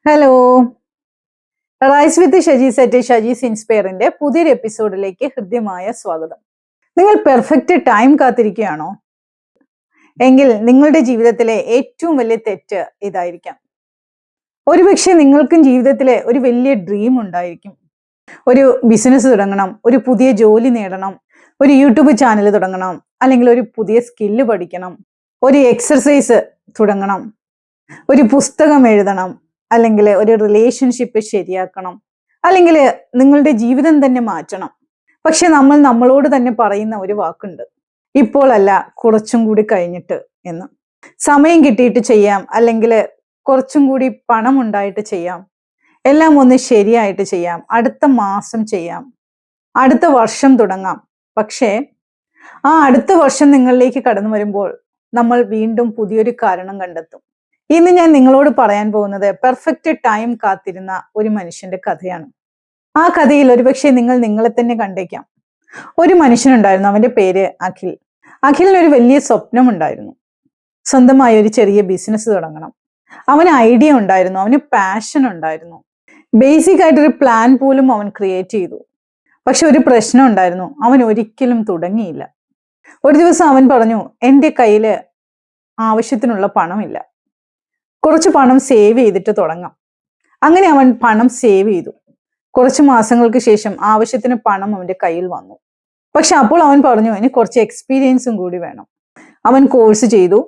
Hello, rice with Shajee's at ഷജീസ് ഇൻസ്പയറിന്റെ പുതിയൊരു എപ്പിസോഡിലേക്ക് ഹൃദ്യമായ സ്വാഗതം. നിങ്ങൾ പെർഫെക്റ്റ് ടൈം കാത്തിരിക്കുകയാണോ? എങ്കിൽ നിങ്ങളുടെ ജീവിതത്തിലെ ഏറ്റവും വലിയ തെറ്റ് ഇതായിരിക്കാം. ഒരുപക്ഷെ നിങ്ങൾക്കും ജീവിതത്തിലെ ഒരു വലിയ ഡ്രീം ഉണ്ടായിരിക്കും. ഒരു ബിസിനസ് തുടങ്ങണം, ഒരു പുതിയ ജോലി നേടണം, ഒരു യൂട്യൂബ് ചാനൽ തുടങ്ങണം, അല്ലെങ്കിൽ ഒരു പുതിയ സ്കില്ല് പഠിക്കണം, ഒരു എക്സർസൈസ് തുടങ്ങണം, ഒരു പുസ്തകം എഴുതണം, അല്ലെങ്കിൽ ഒരു റിലേഷൻഷിപ്പ് ശരിയാക്കണം, അല്ലെങ്കിൽ നിങ്ങളുടെ ജീവിതം തന്നെ മാറ്റണം. പക്ഷെ നമ്മൾ നമ്മളോട് തന്നെ പറയുന്ന ഒരു വാക്കുണ്ട്, ഇപ്പോഴല്ല, കുറച്ചും കൂടി കഴിഞ്ഞിട്ട് എന്ന്. സമയം കിട്ടിയിട്ട് ചെയ്യാം, അല്ലെങ്കിൽ കുറച്ചും കൂടി പണം ഉണ്ടായിട്ട് ചെയ്യാം, എല്ലാം ഒന്ന് ശരിയായിട്ട് ചെയ്യാം, അടുത്ത മാസം ചെയ്യാം, അടുത്ത വർഷം തുടങ്ങാം. പക്ഷേ ആ അടുത്ത വർഷം നിങ്ങളിലേക്ക് കടന്നു വരുമ്പോൾ നമ്മൾ വീണ്ടും പുതിയൊരു കാരണം കണ്ടെത്തും. ഇന്ന് ഞാൻ നിങ്ങളോട് പറയാൻ പോകുന്നത് പെർഫെക്റ്റ് ടൈം കാത്തിരുന്ന ഒരു മനുഷ്യന്റെ കഥയാണ്. ആ കഥയിൽ ഒരുപക്ഷെ നിങ്ങൾ നിങ്ങളെ തന്നെ കണ്ടേക്കാം. ഒരു മനുഷ്യനുണ്ടായിരുന്നു, അവന്റെ പേര് അഖിൽ. അഖിലിന് ഒരു വലിയ സ്വപ്നം ഉണ്ടായിരുന്നു, സ്വന്തമായി ഒരു ചെറിയ ബിസിനസ് തുടങ്ങണം. അവന് ഐഡിയ ഉണ്ടായിരുന്നു, അവന് പാഷൻ ഉണ്ടായിരുന്നു, ബേസിക് ആയിട്ടൊരു പ്ലാൻ പോലും അവൻ ക്രിയേറ്റ് ചെയ്തു. പക്ഷെ ഒരു പ്രശ്നം ഉണ്ടായിരുന്നു, അവൻ ഒരിക്കലും തുടങ്ങിയില്ല. ഒരു ദിവസം അവൻ പറഞ്ഞു, എൻ്റെ കയ്യിൽ ആവശ്യത്തിനുള്ള പണമില്ല, കുറച്ച് പണം സേവ് ചെയ്തിട്ട് തുടങ്ങാം. അങ്ങനെ അവൻ പണം സേവ് ചെയ്തു. കുറച്ച് മാസങ്ങൾക്ക് ശേഷം ആവശ്യത്തിന് പണം അവന്റെ കയ്യിൽ വന്നു. പക്ഷെ അപ്പോൾ അവൻ പറഞ്ഞു, ഇനി കുറച്ച് എക്സ്പീരിയൻസും കൂടി വേണം. അവൻ കോഴ്സ് ചെയ്തു,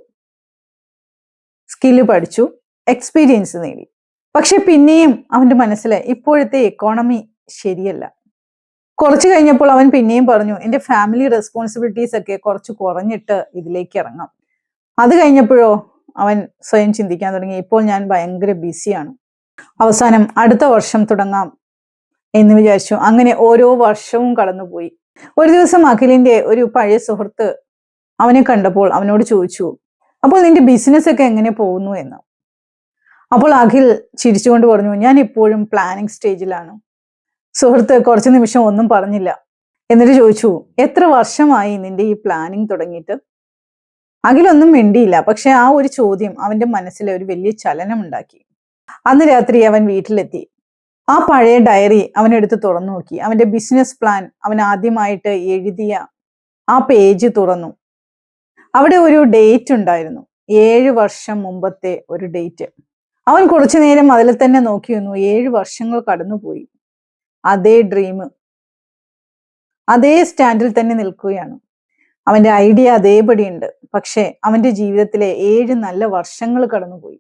സ്കില്ല് പഠിച്ചു, എക്സ്പീരിയൻസ് നേടി. പക്ഷെ പിന്നെയും അവന്റെ മനസ്സിൽ ഇപ്പോഴത്തെ എക്കോണമി ശരിയല്ല. കുറച്ച് കഴിഞ്ഞപ്പോൾ അവൻ പിന്നെയും പറഞ്ഞു, എൻ്റെ ഫാമിലി റെസ്പോൺസിബിലിറ്റീസ് ഒക്കെ കുറച്ച് കുറഞ്ഞിട്ട് ഇതിലേക്ക് ഇറങ്ങാം. അത് കഴിഞ്ഞപ്പോഴോ അവൻ സ്വയം ചിന്തിക്കാൻ തുടങ്ങി, ഇപ്പോൾ ഞാൻ ഭയങ്കര ബിസിയാണ്, അവസാനം അടുത്ത വർഷം തുടങ്ങാം എന്ന് വിചാരിച്ചു. അങ്ങനെ ഓരോ വർഷവും കടന്നുപോയി. ഒരു ദിവസം അഖിലിന്റെ ഒരു പഴയ സുഹൃത്ത് അവനെ കണ്ടപ്പോൾ അവനോട് ചോദിച്ചു, അപ്പോൾ നിന്റെ ബിസിനസ് ഒക്കെ എങ്ങനെ പോകുന്നു എന്ന്. അപ്പോൾ അഖിൽ ചിരിച്ചുകൊണ്ട് പറഞ്ഞു, ഞാൻ ഇപ്പോഴും പ്ലാനിങ് സ്റ്റേജിലാണ്. സുഹൃത്ത് കുറച്ചു നിമിഷം ഒന്നും പറഞ്ഞില്ല. എന്നിട്ട് ചോദിച്ചു, എത്ര വർഷമായി നിന്റെ ഈ പ്ലാനിങ് തുടങ്ങിയിട്ട്? അഖിലൊന്നും മിണ്ടിയില്ല. പക്ഷെ ആ ഒരു ചോദ്യം അവന്റെ മനസ്സിൽ ഒരു വലിയ ചലനം ഉണ്ടാക്കി. അന്ന് രാത്രി അവൻ വീട്ടിലെത്തി. ആ പഴയ ഡയറി അവനെടുത്ത് തുറന്നു നോക്കി. അവന്റെ ബിസിനസ് പ്ലാൻ അവൻ ആദ്യമായിട്ട് എഴുതിയ ആ പേജ് തുറന്നു. അവിടെ ഒരു ഡേറ്റ് ഉണ്ടായിരുന്നു, 7 വർഷം മുമ്പത്തെ ഒരു ഡേറ്റ്. അവൻ കുറച്ചു നേരം അതിൽ തന്നെ നോക്കി നിന്നു. 7 വർഷങ്ങൾ കടന്നുപോയി. അതേ ഡ്രീം അതേ സ്റ്റാൻഡിൽ തന്നെ നിൽക്കുകയാണ്. അവന്റെ ഐഡിയ അതേപടി ഉണ്ട്. പക്ഷെ അവന്റെ ജീവിതത്തിലെ 7 നല്ല വർഷങ്ങൾ കടന്നുപോയി.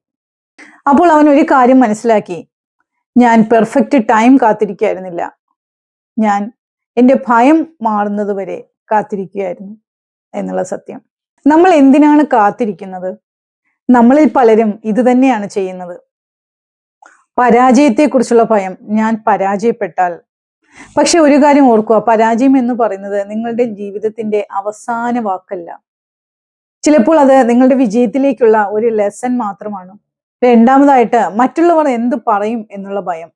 അപ്പോൾ അവൻ ഒരു കാര്യം മനസ്സിലാക്കി, ഞാൻ പെർഫെക്റ്റ് ടൈം കാത്തിരിക്കുകയായിരുന്നില്ല, ഞാൻ എൻ്റെ ഭയം മാറുന്നത് വരെ കാത്തിരിക്കുകയായിരുന്നു എന്നുള്ള സത്യം. നമ്മൾ എന്തിനാണ് കാത്തിരിക്കുന്നത്? നമ്മളിൽ പലരും ഇത് തന്നെയാണ് ചെയ്യുന്നത്. പരാജയത്തെക്കുറിച്ചുള്ള ഭയം, ഞാൻ പരാജയപ്പെട്ടാൽ. പക്ഷെ ഒരു കാര്യം ഓർക്കുക, പരാജയം എന്ന് പറയുന്നത് നിങ്ങളുടെ ജീവിതത്തിന്റെ അവസാന വാക്കല്ല. ചിലപ്പോൾ അത് നിങ്ങളുടെ വിജയത്തിലേക്കുള്ള ഒരു ലെസൺ മാത്രമാണ്. രണ്ടാമതായിട്ട്, മറ്റുള്ളവർ എന്ത് പറയും എന്നുള്ള ഭയം.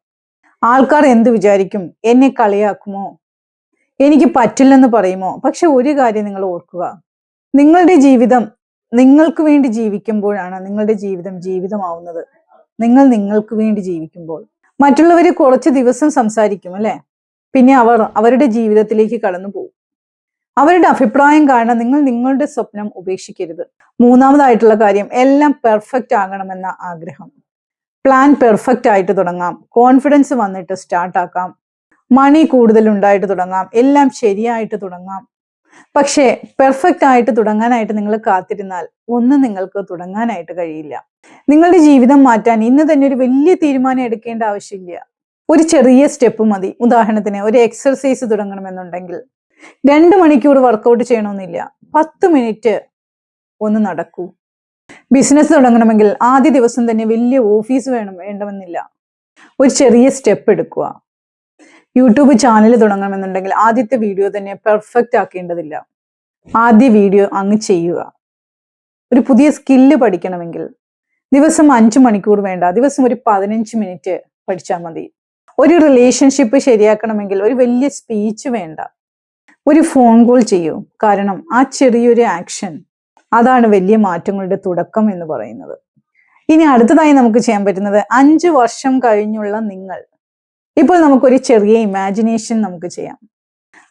ആൾക്കാർ എന്ത് വിചാരിക്കും? എന്നെ കളിയാക്കുമോ? എനിക്ക് പറ്റില്ലെന്ന് പറയുമോ? പക്ഷെ ഒരു കാര്യം നിങ്ങൾ ഓർക്കുക, നിങ്ങളുടെ ജീവിതം നിങ്ങൾക്ക് വേണ്ടി ജീവിക്കുമ്പോഴാണ് നിങ്ങളുടെ ജീവിതം ജീവിതമാവുന്നത്. നിങ്ങൾ നിങ്ങൾക്ക് വേണ്ടി ജീവിക്കുമ്പോൾ. മറ്റുള്ളവർ കുറച്ച് ദിവസം സംസാരിക്കും, അല്ലെ? പിന്നെ അവർ അവരുടെ ജീവിതത്തിലേക്ക് കടന്നു പോകും. അവരുടെ അഭിപ്രായം കാരണം നിങ്ങൾ നിങ്ങളുടെ സ്വപ്നം ഉപേക്ഷിക്കരുത്. മൂന്നാമതായിട്ടുള്ള കാര്യം, എല്ലാം പെർഫെക്റ്റ് ആകണമെന്ന ആഗ്രഹം. പ്ലാൻ പെർഫെക്റ്റ് ആയിട്ട് തുടങ്ങാം, കോൺഫിഡൻസ് വന്നിട്ട് സ്റ്റാർട്ട് ആക്കാം, മണി കൂടുതൽ ഉണ്ടായിട്ട് തുടങ്ങാം, എല്ലാം ശരിയായിട്ട് തുടങ്ങാം. പക്ഷേ പെർഫെക്റ്റ് ആയിട്ട് തുടങ്ങാനായിട്ട് നിങ്ങൾ കാത്തിരുന്നാൽ ഒന്നും നിങ്ങൾക്ക് തുടങ്ങാനായിട്ട് കഴിയില്ല. നിങ്ങളുടെ ജീവിതം മാറ്റാൻ ഇന്ന് തന്നെ ഒരു വലിയ തീരുമാനം എടുക്കേണ്ട ആവശ്യമില്ല. ഒരു ചെറിയ സ്റ്റെപ്പ് മതി. ഉദാഹരണത്തിന്, ഒരു എക്സർസൈസ് തുടങ്ങണമെന്നുണ്ടെങ്കിൽ 2 മണിക്കൂർ വർക്കൗട്ട് ചെയ്യണമെന്നില്ല, 10 മിനിറ്റ് ഒന്ന് നടക്കൂ. ബിസിനസ് തുടങ്ങണമെങ്കിൽ ആദ്യ ദിവസം തന്നെ വലിയ ഓഫീസ് വേണമെന്നില്ല, ഒരു ചെറിയ സ്റ്റെപ്പ് എടുക്കുക. യൂട്യൂബ് ചാനൽ തുടങ്ങണമെന്നുണ്ടെങ്കിൽ ആദ്യത്തെ വീഡിയോ തന്നെ പെർഫെക്റ്റ് ആക്കേണ്ടതില്ല, ആദ്യ വീഡിയോ അങ്ങ് ചെയ്യുക. ഒരു പുതിയ സ്കില്ല് പഠിക്കണമെങ്കിൽ ദിവസം 5 മണിക്കൂർ വേണ്ട, ദിവസം ഒരു 15 മിനിറ്റ് പഠിച്ചാൽ മതി. ഒരു റിലേഷൻഷിപ്പ് ശരിയാക്കണമെങ്കിൽ ഒരു വലിയ സ്പീച്ച് വേണ്ട, ഒരു ഫോൺ കോൾ ചെയ്യൂ. കാരണം ആ ചെറിയൊരു ആക്ഷൻ, അതാണ് വലിയ മാറ്റങ്ങളുടെ തുടക്കം എന്ന് പറയുന്നത്. ഇനി അടുത്തതായി നമുക്ക് ചെയ്യാൻ പറ്റുന്നത് 5 വർഷം കഴിഞ്ഞുള്ള നിങ്ങൾ. ഇപ്പോൾ നമുക്കൊരു ചെറിയ ഇമാജിനേഷൻ നമുക്ക് ചെയ്യാം.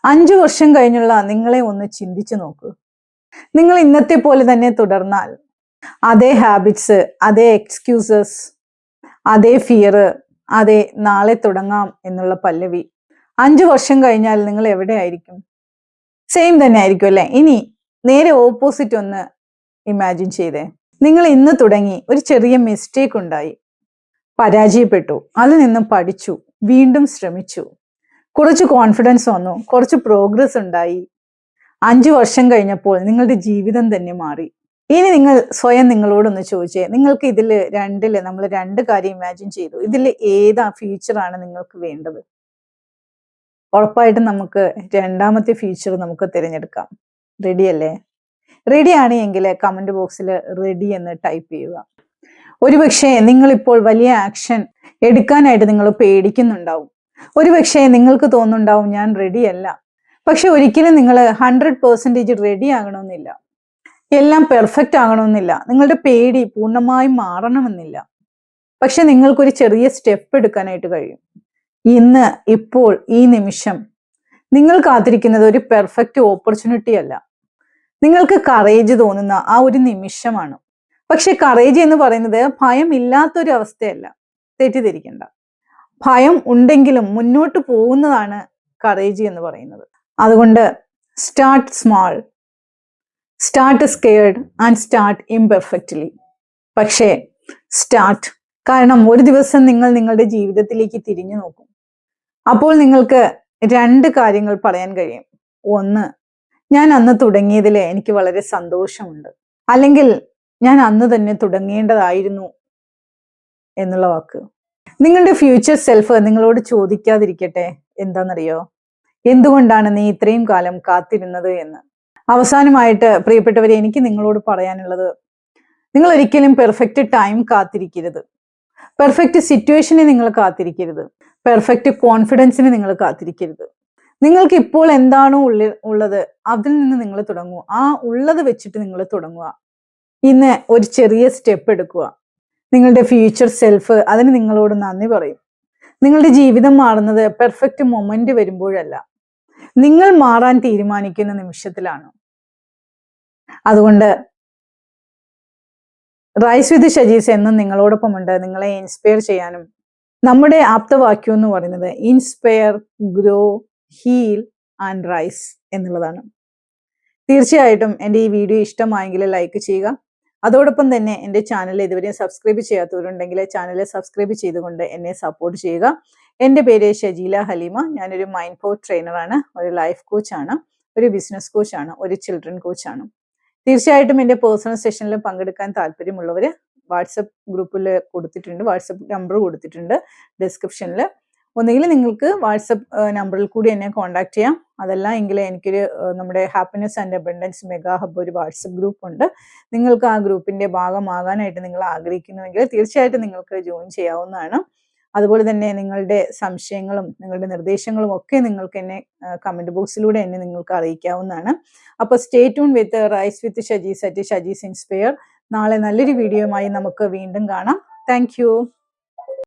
5 വർഷം കഴിഞ്ഞുള്ള നിങ്ങളെ ഒന്ന് ചിന്തിച്ചു നോക്കൂ. നിങ്ങൾ ഇന്നത്തെ പോലെ തന്നെ തുടർന്നാൽ, അതേ ഹാബിറ്റ്സ്, അതേ എക്സ്ക്യൂസസ്, അതേ ഫിയർ, അതേ നാളെ തുടങ്ങാം എന്നുള്ള പല്ലവി, 5 വർഷം കഴിഞ്ഞാൽ നിങ്ങൾ എവിടെ ആയിരിക്കും? സെയിം തന്നെ ആയിരിക്കും അല്ലെ? ഇനി നേരെ ഓപ്പോസിറ്റ് ഒന്ന് ഇമാജിൻ ചെയ്തേ. നിങ്ങൾ ഇന്ന് തുടങ്ങി, ഒരു ചെറിയ മിസ്റ്റേക്ക് ഉണ്ടായി, പരാജയപ്പെട്ടു, അതിൽ നിന്നും പഠിച്ചു, വീണ്ടും ശ്രമിച്ചു, കുറച്ച് കോൺഫിഡൻസ് വന്നു, കുറച്ച് പ്രോഗ്രസ് ഉണ്ടായി. 5 വർഷം കഴിഞ്ഞപ്പോൾ നിങ്ങളുടെ ജീവിതം തന്നെ മാറി. ഇനി നിങ്ങൾ സ്വയം നിങ്ങളോടൊന്ന് ചോദിച്ചേ, നിങ്ങൾക്ക് നമ്മൾ 2 കാര്യം ഇമാജിൻ ചെയ്തു, ഇതിൽ ഏതാ ഫ്യൂച്ചറാണ് നിങ്ങൾക്ക് വേണ്ടത്? ഉറപ്പായിട്ടും നമുക്ക് രണ്ടാമത്തെ ഫ്യൂച്ചർ നമുക്ക് തിരഞ്ഞെടുക്കാം. റെഡി അല്ലേ? റെഡി ആണ് എങ്കിൽ കമന്റ് ബോക്സിൽ റെഡി എന്ന് ടൈപ്പ് ചെയ്യുക. ഒരുപക്ഷെ നിങ്ങൾ ഇപ്പോൾ വലിയ ആക്ഷൻ എടുക്കാനായിട്ട് നിങ്ങൾ പേടിക്കുന്നുണ്ടാവും. ഒരുപക്ഷെ നിങ്ങൾക്ക് തോന്നുന്നുണ്ടാവും ഞാൻ റെഡി അല്ല. പക്ഷെ ഒരിക്കലും നിങ്ങൾ 100% റെഡി ആകണമെന്നില്ല, എല്ലാം പെർഫെക്റ്റ് ആകണമെന്നില്ല, നിങ്ങളുടെ പേടി പൂർണ്ണമായും മാറണമെന്നില്ല. പക്ഷെ നിങ്ങൾക്കൊരു ചെറിയ സ്റ്റെപ്പ് എടുക്കാനായിട്ട് കഴിയും. ഇന്ന്, ഇപ്പോൾ, ഈ നിമിഷം നിങ്ങൾ കാത്തിരിക്കുന്നത് ഒരു പെർഫെക്റ്റ് ഓപ്പർച്യൂണിറ്റി അല്ല, നിങ്ങൾക്ക് കറേജ് തോന്നുന്ന ആ ഒരു നിമിഷമാണ്. പക്ഷെ കറേജ് എന്ന് പറയുന്നത് ഭയം ഇല്ലാത്തൊരു അവസ്ഥയല്ല, തെറ്റിദ്ധരിക്കണ്ട. ഭയം ഉണ്ടെങ്കിലും മുന്നോട്ട് പോകുന്നതാണ് കറേജ് എന്ന് പറയുന്നത്. അതുകൊണ്ട് start small, start scared and start imperfectly. പക്ഷേ സ്റ്റാർട്ട്. കാരണം ഒരു ദിവസം നിങ്ങൾ നിങ്ങളുടെ ജീവിതത്തിലേക്ക് തിരിഞ്ഞു നോക്കും. അപ്പോൾ നിങ്ങൾക്ക് 2 കാര്യങ്ങൾ പറയാൻ കഴിയും. ഒന്ന്, ഞാൻ അന്ന് തുടങ്ങിയതിൽ എനിക്ക് വളരെ സന്തോഷമുണ്ട്, അല്ലെങ്കിൽ ഞാൻ അന്ന് തന്നെ തുടങ്ങേണ്ടതായിരുന്നു എന്നുള്ള വാക്ക്. നിങ്ങളുടെ ഫ്യൂച്ചർ സെൽഫ് നിങ്ങളോട് ചോദിക്കാതിരിക്കട്ടെ, എന്താണെന്നറിയോ, എന്തുകൊണ്ടാണ് നീ ഇത്രയും കാലം കാത്തിരുന്നത് എന്ന്. അവസാനമായിട്ട് പ്രിയപ്പെട്ടവരെ, എനിക്ക് നിങ്ങളോട് പറയാനുള്ളത്, നിങ്ങൾ ഒരിക്കലും പെർഫെക്റ്റ് ടൈം കാത്തിരിക്കരുത്, പെർഫെക്റ്റ് സിറ്റുവേഷനെ നിങ്ങൾ കാത്തിരിക്കരുത്, പെർഫെക്റ്റ് കോൺഫിഡൻസിനെ നിങ്ങൾ കാത്തിരിക്കരുത്. നിങ്ങൾക്ക് ഇപ്പോൾ എന്താണോ ഉള്ളത് അതിൽ നിന്ന് നിങ്ങൾ തുടങ്ങുക. ആ ഉള്ളത് വെച്ചിട്ട് നിങ്ങൾ തുടങ്ങുക. ഇന്ന് ഒരു ചെറിയ സ്റ്റെപ്പ് എടുക്കുക. നിങ്ങളുടെ ഫ്യൂച്ചർ സെൽഫ് അതിന് നിങ്ങളോട് നന്ദി പറയും. നിങ്ങളുടെ ജീവിതം മാറുന്നത് പെർഫെക്റ്റ് മൊമെന്റ് വരുമ്പോഴല്ല, നിങ്ങൾ മാറാൻ തീരുമാനിക്കുന്ന നിമിഷത്തിലാണ്. അതുകൊണ്ട് റൈസ് വിത്ത് ഷജീസ് എന്നും നിങ്ങളോടൊപ്പം ഉണ്ട്, നിങ്ങളെ ഇൻസ്പയർ ചെയ്യാനും. നമ്മുടെ ആപ്തവാക്യം എന്ന് പറയുന്നത് inspire, grow, heal and rise എന്നുള്ളതാണ്. തീർച്ചയായിട്ടും എൻ്റെ ഈ വീഡിയോ ഇഷ്ടമായെങ്കിൽ ലൈക്ക് ചെയ്യുക. അതോടൊപ്പം തന്നെ എൻ്റെ ചാനൽ ഇതുവരെ സബ്സ്ക്രൈബ് ചെയ്യാത്തവരുണ്ടെങ്കിൽ ചാനൽ സബ്സ്ക്രൈബ് ചെയ്തുകൊണ്ട് എന്നെ സപ്പോർട്ട് ചെയ്യുക. എൻ്റെ പേര് ഷജീല ഹലീമ. ഞാനൊരു മൈൻഡ് പവർ ട്രെയിനറാണ്, ഒരു ലൈഫ് കോച്ചാണ്, ഒരു ബിസിനസ് കോച്ചാണ്, ഒരു ചിൽഡ്രൻ കോച്ചാണ്. തീർച്ചയായിട്ടും എൻ്റെ പേഴ്സണൽ സെഷനിൽ പങ്കെടുക്കാൻ താല്പര്യമുള്ളവർ വാട്സപ്പ് ഗ്രൂപ്പിൽ കൊടുത്തിട്ടുണ്ട്, വാട്സപ്പ് നമ്പർ കൊടുത്തിട്ടുണ്ട് ഡിസ്ക്രിപ്ഷനിൽ. ഒന്നുകിൽ നിങ്ങൾക്ക് വാട്സപ്പ് നമ്പറിൽ കൂടി എന്നെ കോൺടാക്ട് ചെയ്യാം. അതല്ല എങ്കിൽ എനിക്കൊരു നമ്മുടെ happiness and abundance mega hub ഒരു വാട്സപ്പ് ഗ്രൂപ്പ് ഉണ്ട്. നിങ്ങൾക്ക് ആ ഗ്രൂപ്പിന്റെ ഭാഗമാകാനായിട്ട് നിങ്ങൾ ആഗ്രഹിക്കുന്നുവെങ്കിൽ തീർച്ചയായിട്ടും നിങ്ങൾക്ക് ജോയിൻ ചെയ്യാവുന്നതാണ്. അതുപോലെ തന്നെ നിങ്ങളുടെ സംശയങ്ങളും നിങ്ങളുടെ നിർദ്ദേശങ്ങളും ഒക്കെ നിങ്ങൾക്ക് എന്നെ കമന്റ് ബോക്സിലൂടെ എന്നെ നിങ്ങൾക്ക് അറിയിക്കാവുന്നതാണ്. അപ്പോൾ stay tune with rise with Shajee's at Shajee's inspire. നാളെ നല്ലൊരു വീഡിയോയുമായി നമുക്ക് വീണ്ടും കാണാം. താങ്ക്